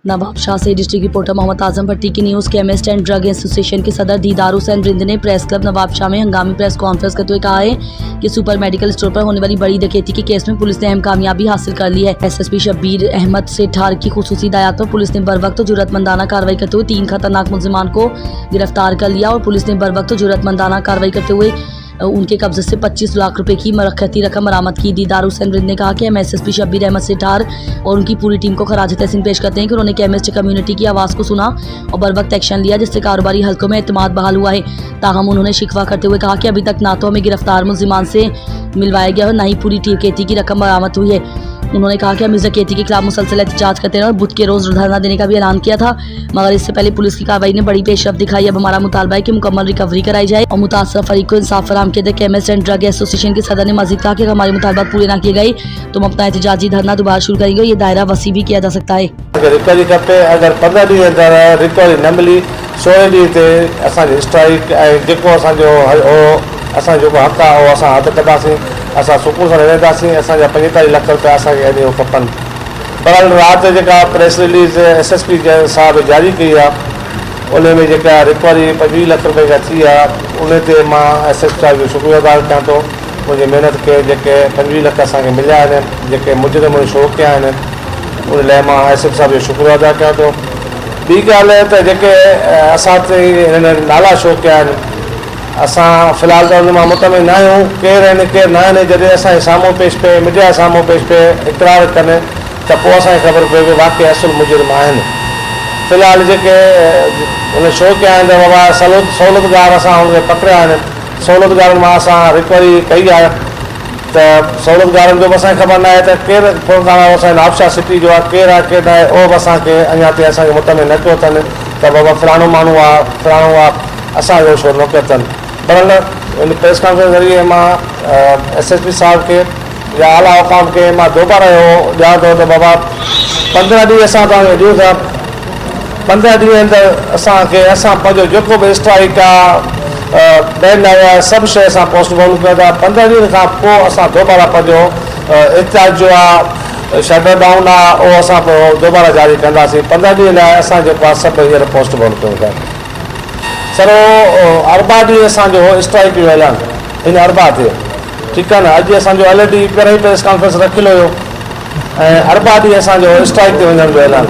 नवाब शाह से district reporter Mohammad Azam भट्टी की news. Chemist and drug association के सदर दीदार हुसैन रिंद ने प्रेस क्लब नवाब शाह में हंगामी प्रेस कॉन्फ्रेंस करते हुए कहा है कि सुपर मेडिकल स्टोर पर होने वाली बड़ी डकैती के केस में पुलिस ने अहम कामयाबी हासिल कर ली है। एसएसपी शब्बीर अहमद सेठार की खुसूसी हिदायत पर पुलिस ने बरवक्त जुर्रतमंदाना कार्रवाई करते हुए 3 खतरनाक मुलजिमान को गिरफ्तार कर लिया और पुलिस ने बरवक्त जुर्रतमंदाना कार्रवाई करते हुए उनके कब्जे से 25 लाख रुपए की मरकती रकम बरामद की। दीदार हुसैन रिंद ने कहा कि हम एसएसपी शब्बीर अहमद सेठार और उनकी पूरी टीम को खराज तहसीन पेश करते हैं कि उन्होंने केमिस्ट कम्युनिटी की आवाज़ को सुना और बर वक्त एक्शन लिया, जिससे कारोबारी हलकों में एतमाद बहाल हुआ है। ताहम उन्होंने शिकवा करते हुए कहा कि अभी तक ना तो हमें गिरफ्तार मुलजिमान से मिलवाया गया और न ही पूरी डकैती की रकम बरामद हुई है। उन्होंने कहा कि हम इस डकैती के खिलाफ मुसलसल एहतजाज करते रहे और बुध के रोज़ धरना देने का भी ऐलान किया था, मगर इससे पहले पुलिस की कार्रवाई ने बड़ी पेशरफ दिखाई। अब हमारा मुतालबा है कि मुकम्मल रिकवरी कराई जाए और मुतासर फरीक को इंसाफ फराहम किया जाए। केमिस्ट एंड ड्रग एसोसिएशन के सदर ने मजीद कहा कि अगर हमारे मुतालबा पूरे न किए गए तो हम अपना एहतजाजी धरना दोबारा शुरू करेंगे। ये दायरा वसी भी किया जा सकता है। रिकवरी खपे, अगर 15 ॾींहं अंदरि रिकवरी न मिली 16 ॾींहं ते असांजी स्ट्राइक ऐं जेको असांजो असांजो हक़ आहे उहो असां हद कंदासीं। असां सुकून सां रहंदासीं। असांजा 45 लाख रुपया असांखे अॼु खपनि। पर राति जेका प्रेस रिलीज़ एसएसपी साहब जारी कई आहे उन में जेका रिकवरी 25 लाख रुपए खां थी आहे उन ते मां एसएसपी साहब जो शुक्रियादार कयां थो। मुंहिंजी महिनत खे जेके 25 लाख असांखे मिलिया आहिनि, जेके मुजरिम शौक़िया आहिनि, उन लाइ मां एसएसपी साहब जो शुक्रियादार कयां थो। ॿी ॻाल्हि त जेके असां ते हिन नाला शौक़िया आहिनि, असां फ़िलहाल त उन मां मुतमिन न आहियूं केरु आहिनि केरु न आहिनि। जॾहिं असांजे साम्हूं पेश पए, मीडिया साम्हूं पेश पए, इक़रार कनि त पोइ असांखे ख़बर पए कि वाक़ई असुल मुजरिम आहिनि। फ़िलहाल जेके उन शौक़िया आहिनि त बाबा सहूलियतगार असां उनखे पकड़िया आहिनि। सहूलियतगारनि मां असां रिकवरी कई आहे त सहूलियतगारनि जो बि असांखे ख़बर न आहे त केरु प्रोग्राम असांजे नवाबशाह सिटी जो आहे, केरु आहे केरु न आहे, उहो बि असांखे अञा ताईं असांखे मुतमिन न कयो अथनि त बाबा फलाणो माण्हू आहे फलाणो आहे, असांजो छो न कयो अथनि। पर इन प्रेस कॉन्फ्रेंस ज़रिए मां एसएसपी साहब के या आला हुकाम के मां दोबारा ॾियां थो त बाबा 15 ॾींहं असां तव्हांखे ॾियूं था। 15 ॾींहं अंदरि असां पंहिंजो जेको बि स्ट्राइक आहे बैन आहे सभु शइ असां पोस्टपोन कयूं था। 15 ॾींहंनि खां पोइ असां दोबारा पंहिंजो एहतिजाज जो आहे शटर डाउन आहे उहो असां पोइ दोबारा जारी कंदासीं। 15 ॾींहं लाइ असां जेको आहे सभु हींअर पोस्टपोन कयूं था। सरो अरबा ॾींहं असांजो स्ट्राइक जो ऐलान हिन अरबा ते, ठीकु आहे न। अॼु असांजो ऑलरेडी पहिरियों ई प्रेस कॉन्फ्रेंस रखियलु हुयो ऐं अरबा ॾींहं असांजो स्ट्राइक ते वञण जो ऐलान।